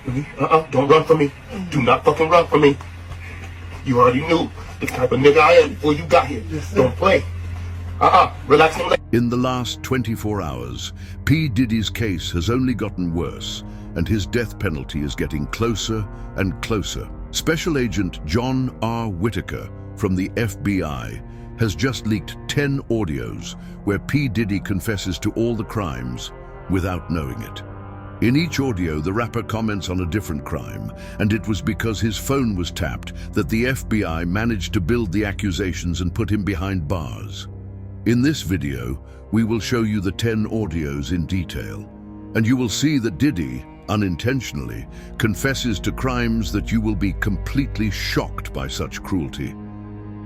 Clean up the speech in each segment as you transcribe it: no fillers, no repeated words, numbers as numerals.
Don't run from me. Do not fucking run from me. You already knew the type of nigga I am before you got here. Don't play. Relax and In the last 24 hours, P. Diddy's case has only gotten worse, and his death penalty is getting closer and closer. Special Agent John R. Whitaker from the FBI has just leaked 10 audios where P. Diddy confesses to all the crimes without knowing it. In each audio, the rapper comments on a different crime, and it was because his phone was tapped that the FBI managed to build the accusations and put him behind bars. In this video, we will show you the 10 audios in detail, and you will see that Diddy, unintentionally, confesses to crimes that you will be completely shocked by such cruelty.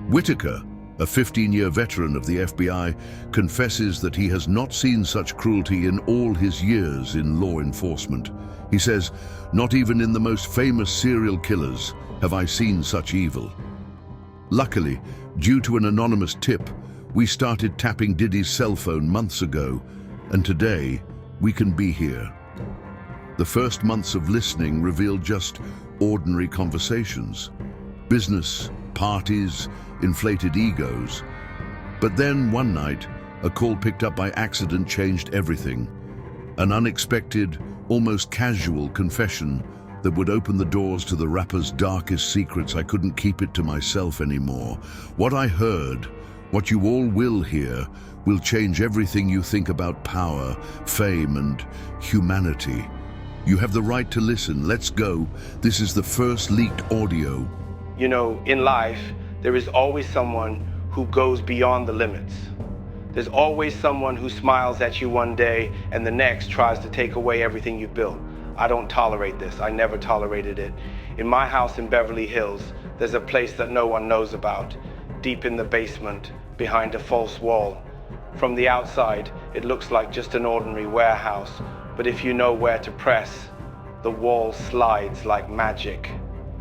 Whitaker, a 15-year veteran of the FBI, confesses that he has not seen such cruelty in all his years in law enforcement. He says, "Not even in the most famous serial killers have I seen such evil." Luckily, due to an anonymous tip, we started tapping Diddy's cell phone months ago, and today we can be here. The first months of listening revealed just ordinary conversations. Business, parties, inflated egos. But then one night, a call picked up by accident changed everything. An unexpected, almost casual confession that would open the doors to the rapper's darkest secrets. I couldn't keep it to myself anymore. What I heard, what you all will hear, will change everything you think about power, fame, and humanity. You have the right to listen. Let's go. This is the first leaked audio. You know, in life, there is always someone who goes beyond the limits. There's always someone who smiles at you one day and the next tries to take away everything you built. I don't tolerate this. I never tolerated it. In my house in Beverly Hills, there's a place that no one knows about, deep in the basement, behind a false wall. From the outside, it looks like just an ordinary warehouse, but if you know where to press, the wall slides like magic.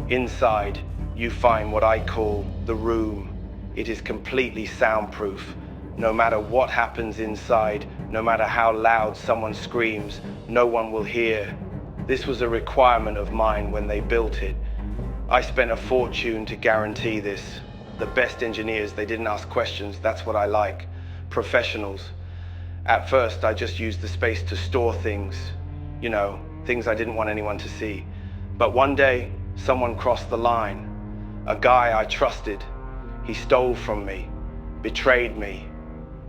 Inside, you find what I call the room. It is completely soundproof. No matter what happens inside, no matter how loud someone screams, no one will hear. This was a requirement of mine when they built it. I spent a fortune to guarantee this. The best engineers, they didn't ask questions. That's what I like. Professionals. At first, I just used the space to store things. You know, things I didn't want anyone to see. But one day, someone crossed the line. A guy I trusted. He stole from me, betrayed me.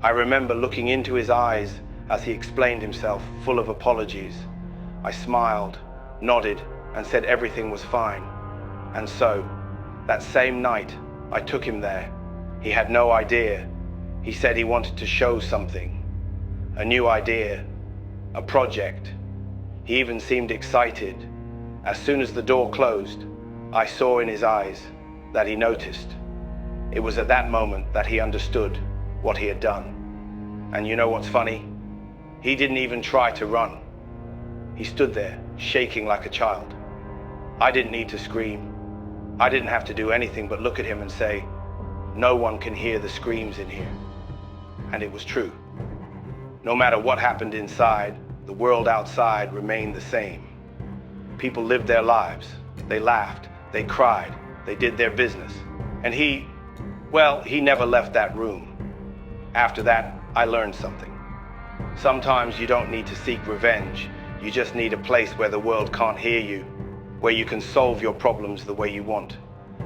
I remember looking into his eyes as he explained himself, full of apologies. I smiled, nodded, and said everything was fine. And so, that same night, I took him there. He had no idea. He said he wanted to show something. A new idea, a project. He even seemed excited. As soon as the door closed, I saw in his eyes that he noticed. It was at that moment that he understood what he had done. And you know what's funny? He didn't even try to run. He stood there, shaking like a child. I didn't need to scream. I didn't have to do anything but look at him and say, "No one can hear the screams in here." And it was true. No matter what happened inside, the world outside remained the same. People lived their lives. They laughed, they cried, they did their business. And he never left that room. After that, I learned something. Sometimes you don't need to seek revenge. You just need a place where the world can't hear you, where you can solve your problems the way you want.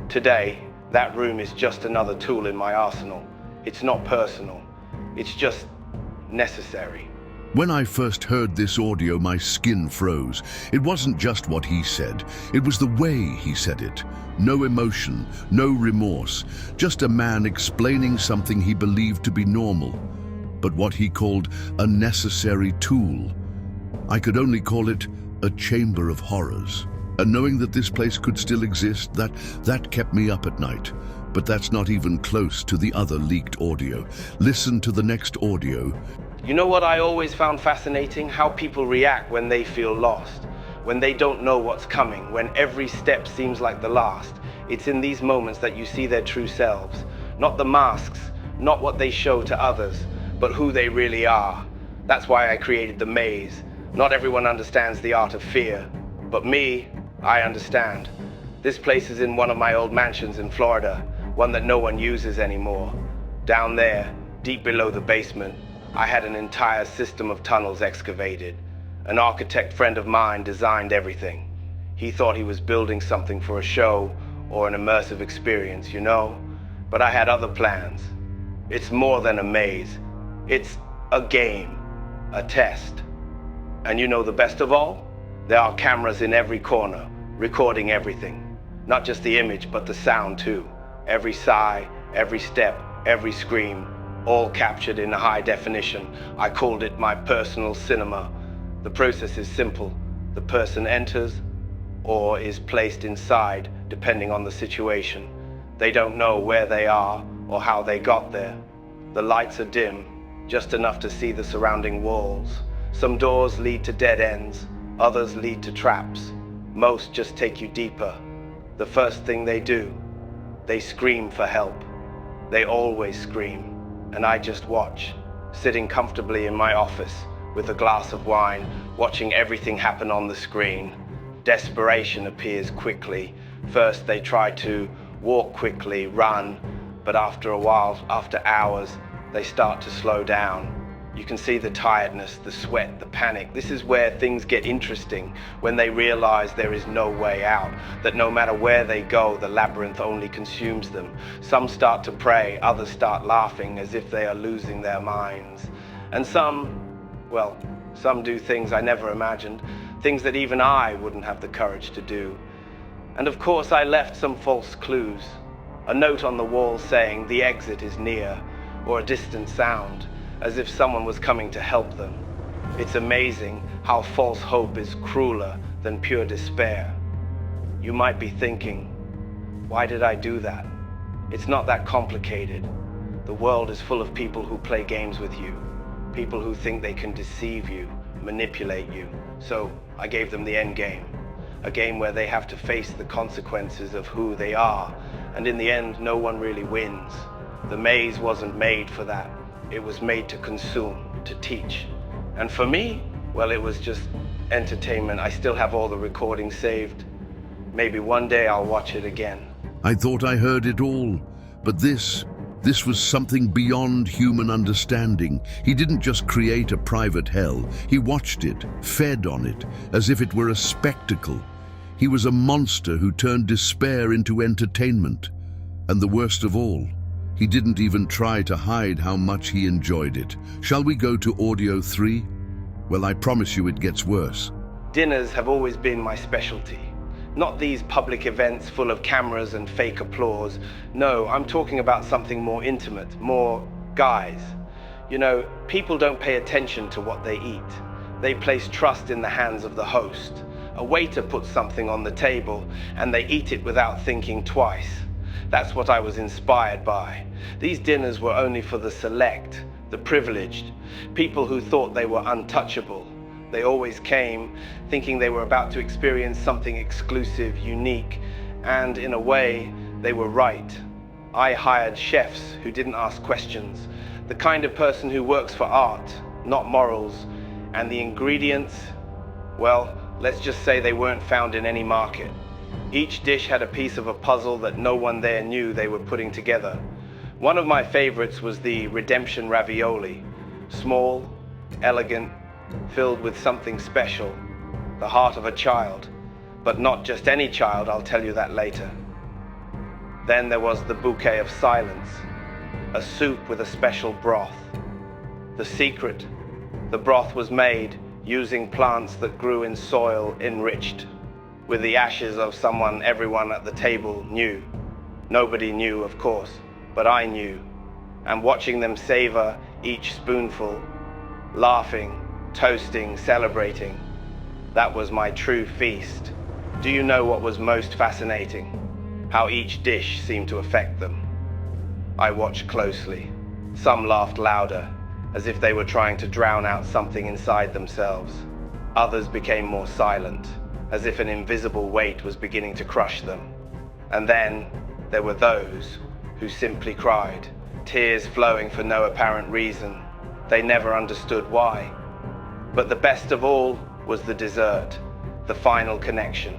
Today, that room is just another tool in my arsenal. It's not personal. It's just necessary. When I first heard this audio, my skin froze. It wasn't just what he said, it was the way he said it. No emotion, no remorse, just a man explaining something he believed to be normal, but what he called a necessary tool. I could only call it a chamber of horrors. And knowing that this place could still exist, that kept me up at night. But that's not even close to the other leaked audio. Listen to the next audio. You know what I always found fascinating? How people react when they feel lost, when they don't know what's coming, when every step seems like the last. It's in these moments that you see their true selves. Not the masks, not what they show to others, but who they really are. That's why I created the maze. Not everyone understands the art of fear. But me, I understand. This place is in one of my old mansions in Florida, one that no one uses anymore. Down there, deep below the basement, I had an entire system of tunnels excavated. An architect friend of mine designed everything. He thought he was building something for a show or an immersive experience, you know? But I had other plans. It's more than a maze. It's a game, a test. And you know the best of all? There are cameras in every corner, recording everything. Not just the image, but the sound too. Every sigh, every step, every scream, all captured in high definition. I called it my personal cinema. The process is simple. The person enters or is placed inside, depending on the situation. They don't know where they are or how they got there. The lights are dim, just enough to see the surrounding walls. Some doors lead to dead ends, others lead to traps. Most just take you deeper. The first thing they do, they scream for help. They always scream, and I just watch, sitting comfortably in my office with a glass of wine, watching everything happen on the screen. Desperation appears quickly. First they try to walk quickly, run, but after a while, after hours, they start to slow down. You can see the tiredness, the sweat, the panic. This is where things get interesting, when they realize there is no way out, that no matter where they go, the labyrinth only consumes them. Some start to pray, others start laughing as if they are losing their minds. And some do things I never imagined, things that even I wouldn't have the courage to do. And of course I left some false clues. A note on the wall saying the exit is near, or a distant sound, as if someone was coming to help them. It's amazing how false hope is crueler than pure despair. You might be thinking, why did I do that? It's not that complicated. The world is full of people who play games with you, people who think they can deceive you, manipulate you. So I gave them the end game, a game where they have to face the consequences of who they are, and in the end, no one really wins. The maze wasn't made for that. It was made to consume, to teach. And for me, well, it was just entertainment. I still have all the recordings saved. Maybe one day I'll watch it again. I thought I heard it all, but this was something beyond human understanding. He didn't just create a private hell. He watched it, fed on it, as if it were a spectacle. He was a monster who turned despair into entertainment. And the worst of all, he didn't even try to hide how much he enjoyed it. Shall we go to audio 3? Well, I promise you it gets worse. Dinners have always been my specialty. Not these public events full of cameras and fake applause. No, I'm talking about something more intimate, more guys. You know, people don't pay attention to what they eat. They place trust in the hands of the host. A waiter puts something on the table and they eat it without thinking twice. That's what I was inspired by. These dinners were only for the select, the privileged, people who thought they were untouchable. They always came thinking they were about to experience something exclusive, unique, and in a way, they were right. I hired chefs who didn't ask questions, the kind of person who works for art, not morals, and the ingredients, well, let's just say they weren't found in any market. Each dish had a piece of a puzzle that no one there knew they were putting together. One of my favorites was the redemption ravioli. Small, elegant, filled with something special, the heart of a child. But not just any child, I'll tell you that later. Then there was the bouquet of silence, a soup with a special broth. The secret, the broth was made using plants that grew in soil enriched with the ashes of someone everyone at the table knew. Nobody knew, of course, but I knew. And watching them savor each spoonful, laughing, toasting, celebrating, that was my true feast. Do you know what was most fascinating? How each dish seemed to affect them. I watched closely. Some laughed louder, as if they were trying to drown out something inside themselves. Others became more silent, as if an invisible weight was beginning to crush them. And then there were those who simply cried, tears flowing for no apparent reason. They never understood why. But the best of all was the dessert, the final connection.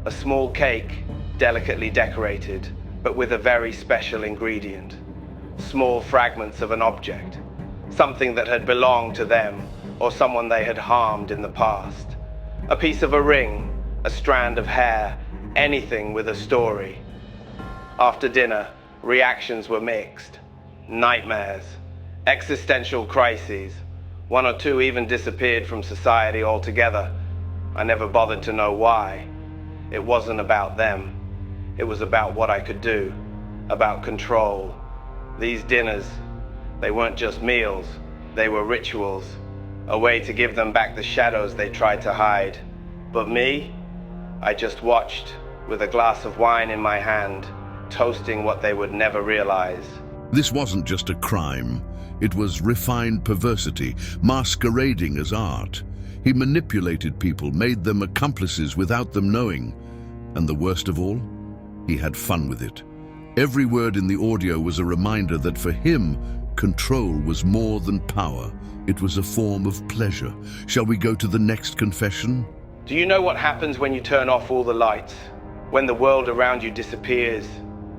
A small cake, delicately decorated, but with a very special ingredient. Small fragments of an object, something that had belonged to them or someone they had harmed in the past. A piece of a ring, a strand of hair, anything with a story. After dinner, reactions were mixed. Nightmares, existential crises. One or two even disappeared from society altogether. I never bothered to know why. It wasn't about them. It was about what I could do, about control. These dinners, they weren't just meals, they were rituals, a way to give them back the shadows they tried to hide. But me, I just watched with a glass of wine in my hand, toasting what they would never realize. This wasn't just a crime. It was refined perversity, masquerading as art. He manipulated people, made them accomplices without them knowing. And the worst of all, he had fun with it. Every word in the audio was a reminder that for him, control was more than power. It was a form of pleasure. Shall we go to the next confession? Do you know what happens when you turn off all the lights? When the world around you disappears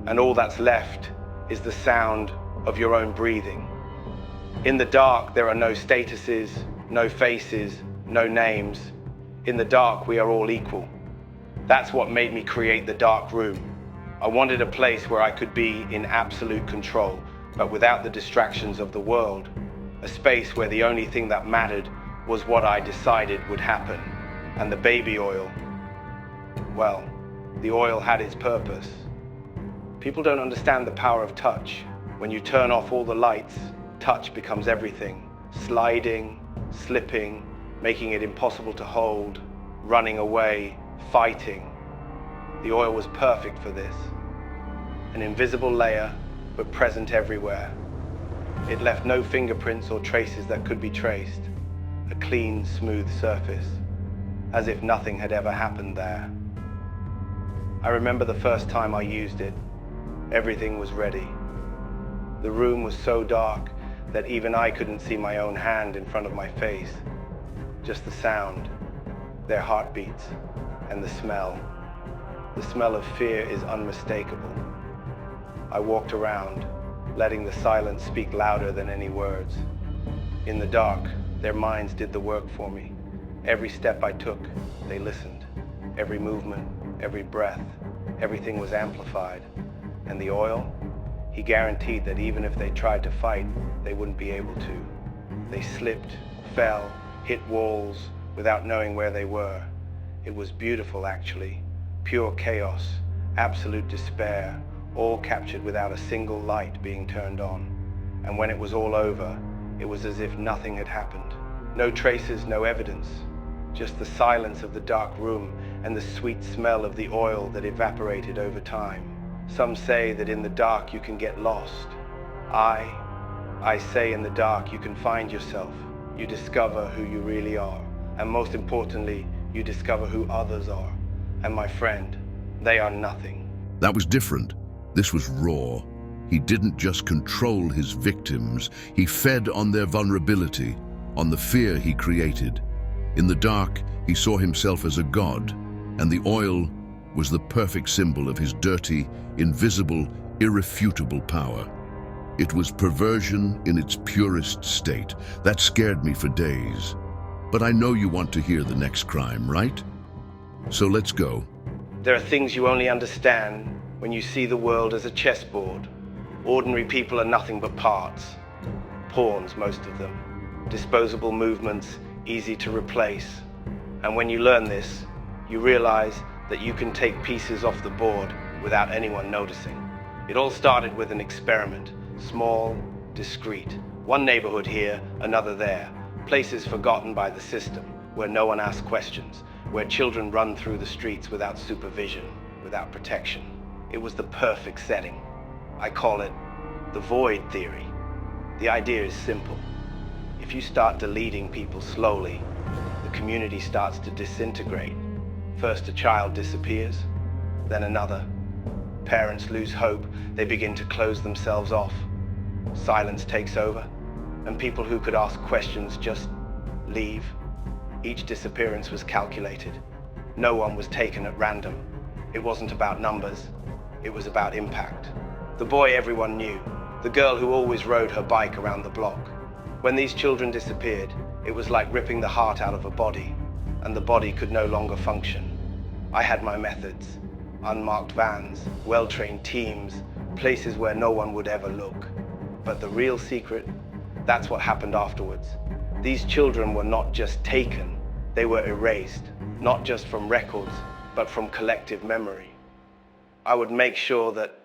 and all that's left is the sound of your own breathing. In the dark, there are no statuses, no faces, no names. In the dark, we are all equal. That's what made me create the dark room. I wanted a place where I could be in absolute control, but without the distractions of the world. A space where the only thing that mattered was what I decided would happen. And the baby oil, well, the oil had its purpose. People don't understand the power of touch. When you turn off all the lights, touch becomes everything. Sliding, slipping, making it impossible to hold, running away, fighting. The oil was perfect for this. An invisible layer, but present everywhere. It left no fingerprints or traces that could be traced. A clean, smooth surface, as if nothing had ever happened there. I remember the first time I used it. Everything was ready. The room was so dark that even I couldn't see my own hand in front of my face. Just the sound, their heartbeats, and the smell. The smell of fear is unmistakable. I walked around, letting the silence speak louder than any words. In the dark, their minds did the work for me. Every step I took, they listened. Every movement, every breath, everything was amplified. And the oil? He guaranteed that even if they tried to fight, they wouldn't be able to. They slipped, fell, hit walls without knowing where they were. It was beautiful, actually. Pure chaos, absolute despair, all captured without a single light being turned on. And when it was all over, it was as if nothing had happened. No traces, no evidence. Just the silence of the dark room and the sweet smell of the oil that evaporated over time. Some say that in the dark you can get lost. I say in the dark you can find yourself. You discover who you really are. And most importantly, you discover who others are. And my friend, they are nothing. That was different. This was raw. He didn't just control his victims. He fed on their vulnerability, on the fear he created. In the dark, he saw himself as a god, and the oil was the perfect symbol of his dirty, invisible, irrefutable power. It was perversion in its purest state. That scared me for days. But I know you want to hear the next crime, right? So let's go. There are things you only understand when you see the world as a chessboard. Ordinary people are nothing but parts. Pawns, most of them. Disposable movements, easy to replace. And when you learn this, you realize that you can take pieces off the board without anyone noticing. It all started with an experiment. Small, discreet. One neighborhood here, another there. Places forgotten by the system, where no one asks questions, where children run through the streets without supervision, without protection. It was the perfect setting. I call it the void theory. The idea is simple. If you start deleting people slowly, the community starts to disintegrate. First a child disappears, then another. Parents lose hope, they begin to close themselves off. Silence takes over, and people who could ask questions just leave. Each disappearance was calculated. No one was taken at random. It wasn't about numbers. It was about impact. The boy everyone knew, the girl who always rode her bike around the block. When these children disappeared, it was like ripping the heart out of a body, and the body could no longer function. I had my methods. Unmarked vans, well-trained teams, places where no one would ever look. But the real secret, that's what happened afterwards. These children were not just taken, they were erased, not just from records, but from collective memory. I would make sure that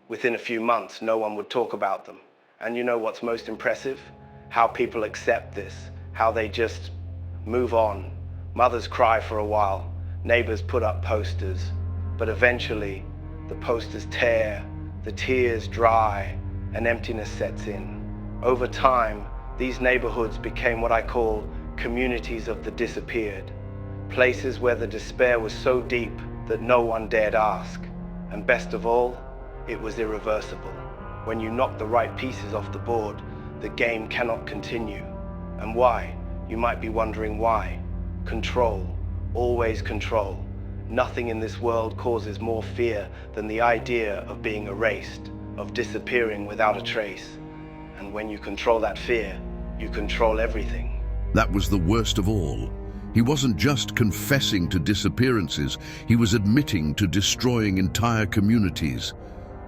within a few months, no one would talk about them. And you know what's most impressive? How people accept this, how they just move on. Mothers cry for a while, neighbors put up posters, but eventually the posters tear, the tears dry, and emptiness sets in. Over time, these neighborhoods became what I call communities of the disappeared, places where the despair was so deep that no one dared ask. And best of all, it was irreversible. When you knock the right pieces off the board, the game cannot continue. And why? You might be wondering why. Control, always control. Nothing in this world causes more fear than the idea of being erased, of disappearing without a trace. And when you control that fear, you control everything. That was the worst of all. He wasn't just confessing to disappearances, he was admitting to destroying entire communities.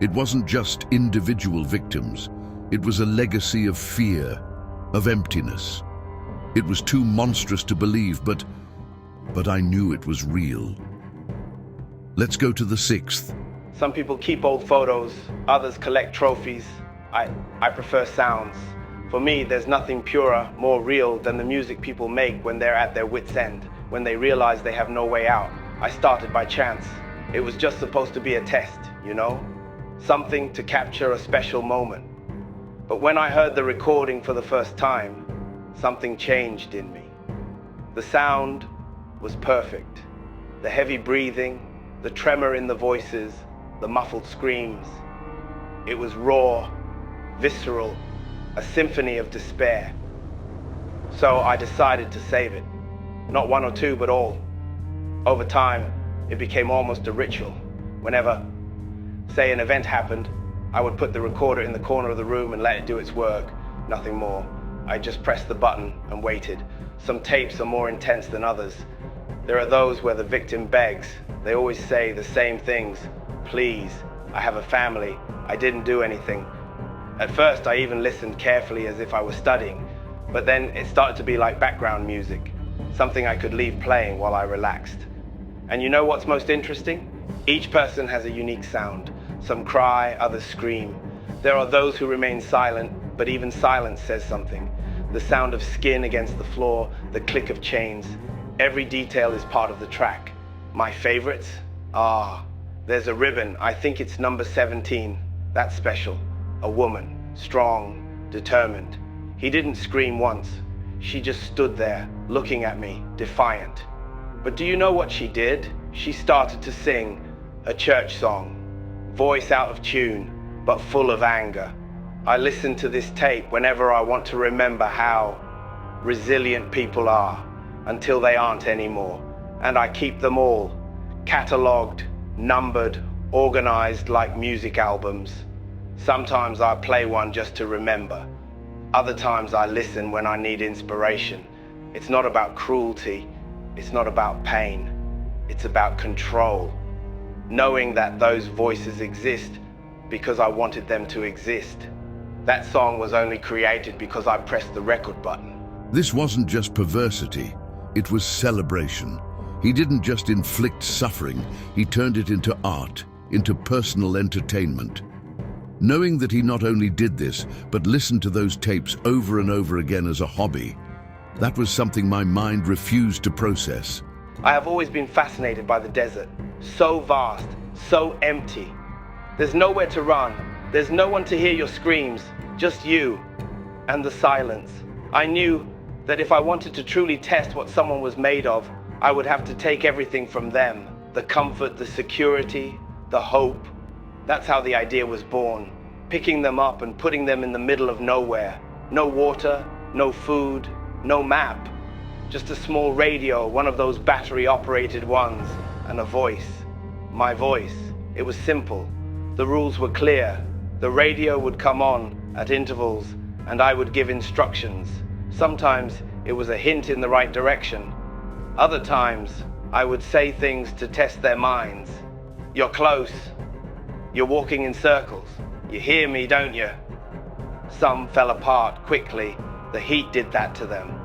It wasn't just individual victims. It was a legacy of fear, of emptiness. It was too monstrous to believe, but I knew it was real. Let's go to the 6th. Some people keep old photos, others collect trophies. I prefer sounds. For me, there's nothing purer, more real than the music people make when they're at their wits' end, when they realize they have no way out. I started by chance. It was just supposed to be a test, you know? Something to capture a special moment. But when I heard the recording for the first time, something changed in me. The sound was perfect. The heavy breathing, the tremor in the voices, the muffled screams. It was raw, visceral, a symphony of despair. So I decided to save it. Not one or two, but all. Over time, it became almost a ritual. Whenever, say, an event happened, I would put the recorder in the corner of the room and let it do its work, nothing more. I just pressed the button and waited. Some tapes are more intense than others. There are those where the victim begs. They always say the same things. Please, I have a family. I didn't do anything. At first, I even listened carefully as if I was studying, but then it started to be like background music, something I could leave playing while I relaxed. And you know what's most interesting? Each person has a unique sound. Some cry, others scream. There are those who remain silent, but even silence says something. The sound of skin against the floor, the click of chains. Every detail is part of the track. My favorites? There's a ribbon. I think it's number 17. That's special. A woman, strong, determined. He didn't scream once. She just stood there, looking at me, defiant. But do you know what she did? She started to sing a church song, voice out of tune, but full of anger. I listen to this tape whenever I want to remember how resilient people are until they aren't anymore. And I keep them all, catalogued, numbered, organized like music albums. Sometimes I play one just to remember. Other times I listen when I need inspiration. It's not about cruelty. It's not about pain. It's about control. Knowing that those voices exist because I wanted them to exist. That song was only created because I pressed the record button. This wasn't just perversity, it was celebration. He didn't just inflict suffering, he turned it into art, into personal entertainment. Knowing that he not only did this, but listened to those tapes over and over again as a hobby, that was something my mind refused to process. I have always been fascinated by the desert. So vast, so empty. There's nowhere to run. There's no one to hear your screams, just you and the silence. I knew that if I wanted to truly test what someone was made of, I would have to take everything from them. The comfort, the security, the hope. That's how the idea was born. Picking them up and putting them in the middle of nowhere. No water, no food, no map. Just a small radio, one of those battery-operated ones, and a voice. My voice. It was simple. The rules were clear. The radio would come on at intervals, and I would give instructions. Sometimes it was a hint in the right direction. Other times, I would say things to test their minds. You're close. You're walking in circles. You hear me, don't you? Some fell apart quickly. The heat did that to them.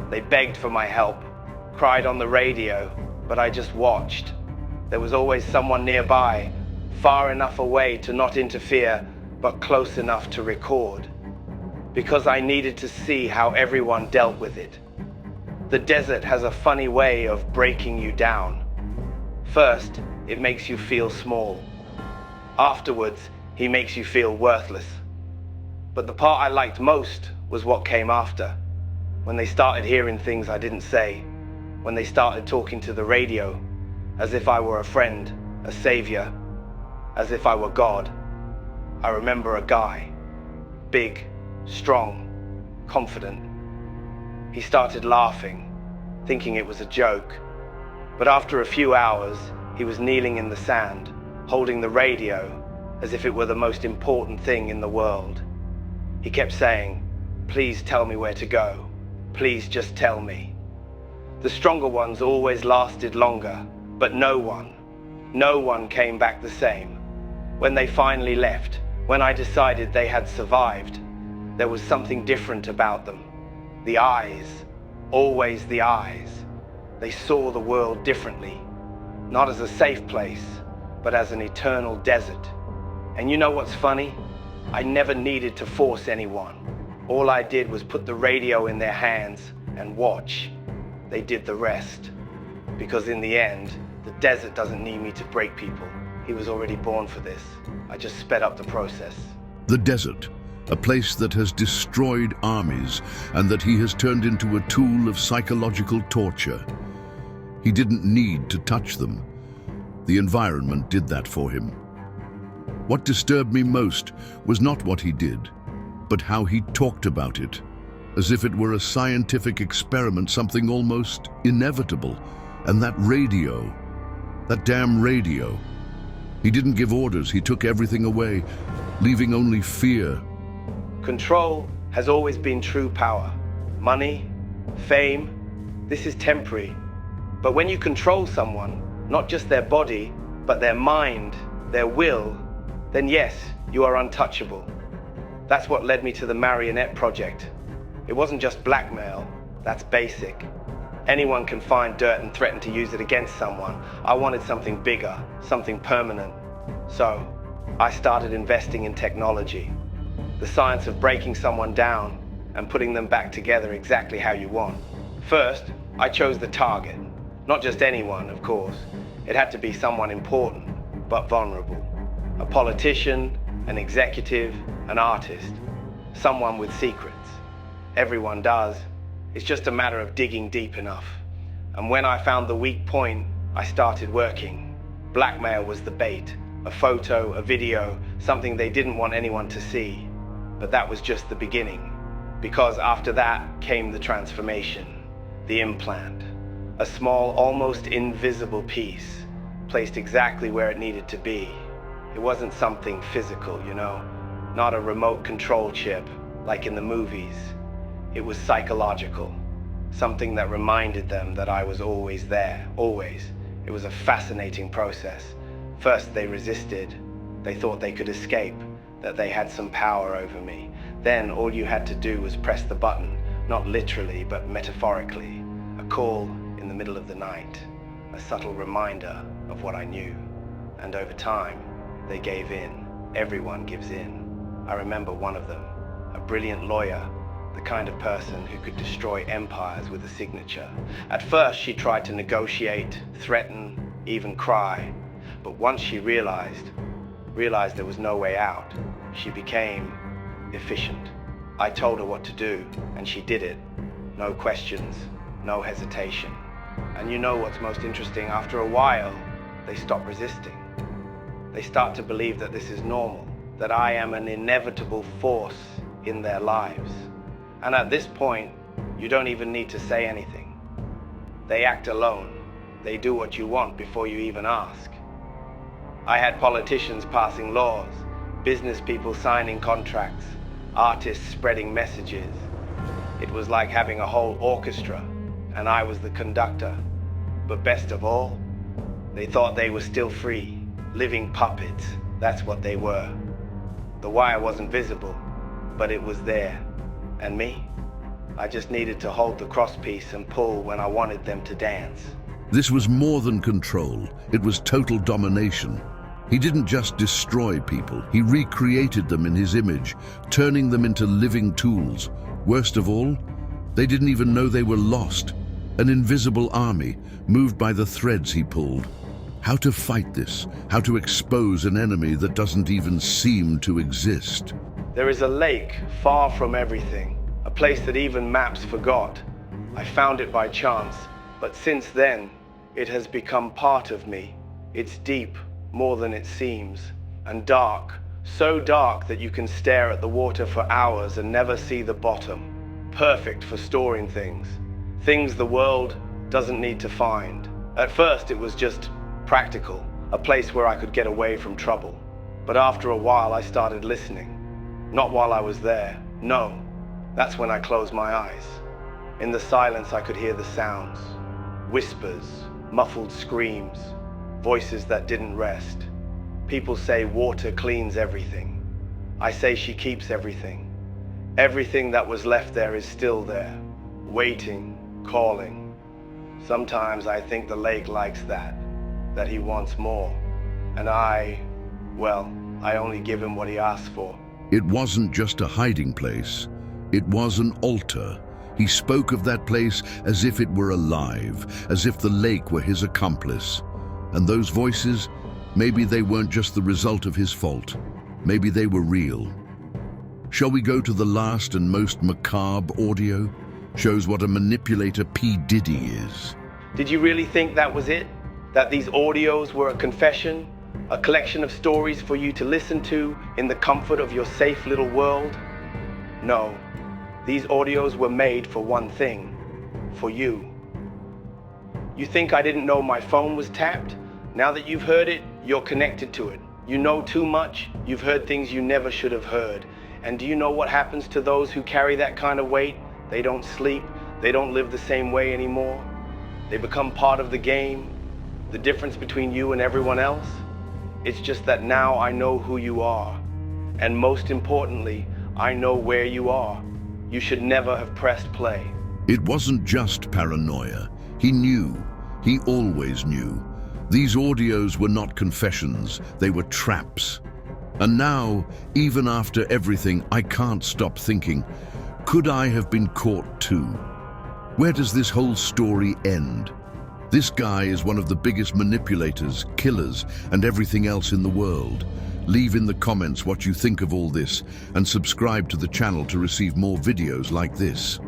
They begged for my help, cried on the radio, but I just watched. There was always someone nearby, far enough away to not interfere, but close enough to record. Because I needed to see how everyone dealt with it. The desert has a funny way of breaking you down. First, it makes you feel small. Afterwards, he makes you feel worthless. But the part I liked most was what came after. When they started hearing things I didn't say. When they started talking to the radio, as if I were a friend, a savior, as if I were God. I remember a guy, big, strong, confident. He started laughing, thinking it was a joke. But after a few hours, he was kneeling in the sand, holding the radio as if it were the most important thing in the world. He kept saying, "Please tell me where to go. Please just tell me." The stronger ones always lasted longer, but no one came back the same. When they finally left, when I decided they had survived, there was something different about them. The eyes, always the eyes. They saw the world differently, not as a safe place, but as an eternal desert. And you know what's funny? I never needed to force anyone. All I did was put the radio in their hands and watch. They did the rest. Because in the end, the desert doesn't need me to break people. He was already born for this. I just sped up the process. The desert, a place that has destroyed armies and that he has turned into a tool of psychological torture. He didn't need to touch them. The environment did that for him. What disturbed me most was not what he did, but how he talked about it, as if it were a scientific experiment, something almost inevitable. And that radio, that damn radio. He didn't give orders, he took everything away, leaving only fear. Control has always been true power. Money, fame, this is temporary. But when you control someone, not just their body, but their mind, their will, then yes, you are untouchable. That's what led me to the Marionette Project. It wasn't just blackmail, that's basic. Anyone can find dirt and threaten to use it against someone. I wanted something bigger, something permanent. So, I started investing in technology. The science of breaking someone down and putting them back together exactly how you want. First, I chose the target. Not just anyone, of course. It had to be someone important, but vulnerable. A politician, an executive, an artist. Someone with secrets. Everyone does. It's just a matter of digging deep enough. And when I found the weak point, I started working. Blackmail was the bait. A photo, a video, something they didn't want anyone to see. But that was just the beginning. Because after that came the transformation. The implant. A small, almost invisible piece, placed exactly where it needed to be. It wasn't something physical, you know? Not a remote control chip, like in the movies. It was psychological. Something that reminded them that I was always there, always. It was a fascinating process. First they resisted. They thought they could escape, that they had some power over me. Then all you had to do was press the button, not literally, but metaphorically. A call in the middle of the night. A subtle reminder of what I knew. And over time, they gave in. Everyone gives in. I remember one of them, a brilliant lawyer, the kind of person who could destroy empires with a signature. At first, she tried to negotiate, threaten, even cry. But once she realized there was no way out, she became efficient. I told her what to do, and she did it. No questions, no hesitation. And you know what's most interesting? After a while, they stop resisting. They start to believe that this is normal, that I am an inevitable force in their lives. And at this point, you don't even need to say anything. They act alone. They do what you want before you even ask. I had politicians passing laws, business people signing contracts, artists spreading messages. It was like having a whole orchestra, and I was the conductor. But best of all, they thought they were still free, living puppets. That's what they were. The wire wasn't visible, but it was there. And me? I just needed to hold the crosspiece and pull when I wanted them to dance. This was more than control. It was total domination. He didn't just destroy people. He recreated them in his image, turning them into living tools. Worst of all, they didn't even know they were lost. An invisible army, moved by the threads he pulled. How to fight this? How to expose an enemy that doesn't even seem to exist? There is a lake far from everything, a place that even maps forgot. I found it by chance, but since then, it has become part of me. It's deep, more than it seems, and dark, so dark that you can stare at the water for hours and never see the bottom. Perfect for storing things the world doesn't need to find. At first, it was just practical, a place where I could get away from trouble. But after a while, I started listening. Not while I was there, no. That's when I closed my eyes. In the silence, I could hear the sounds. Whispers, muffled screams, voices that didn't rest. People say water cleans everything. I say she keeps everything. Everything that was left there is still there, waiting, calling. Sometimes I think the lake likes that he wants more. And I only give him what he asks for. It wasn't just a hiding place. It was an altar. He spoke of that place as if it were alive, as if the lake were his accomplice. And those voices, maybe they weren't just the result of his fault. Maybe they were real. Shall we go to the last and most macabre audio? Shows what a manipulator P. Diddy is. Did you really think that was it? That these audios were a confession? A collection of stories for you to listen to in the comfort of your safe little world? No. These audios were made for one thing. For you. You think I didn't know my phone was tapped? Now that you've heard it, you're connected to it. You know too much. You've heard things you never should have heard. And do you know what happens to those who carry that kind of weight? They don't sleep. They don't live the same way anymore. They become part of the game. The difference between you and everyone else? It's just that now I know who you are. And most importantly, I know where you are. You should never have pressed play. It wasn't just paranoia. He knew. He always knew. These audios were not confessions. They were traps. And now, even after everything, I can't stop thinking, could I have been caught too? Where does this whole story end? This guy is one of the biggest manipulators, killers, and everything else in the world. Leave in the comments what you think of all this and subscribe to the channel to receive more videos like this.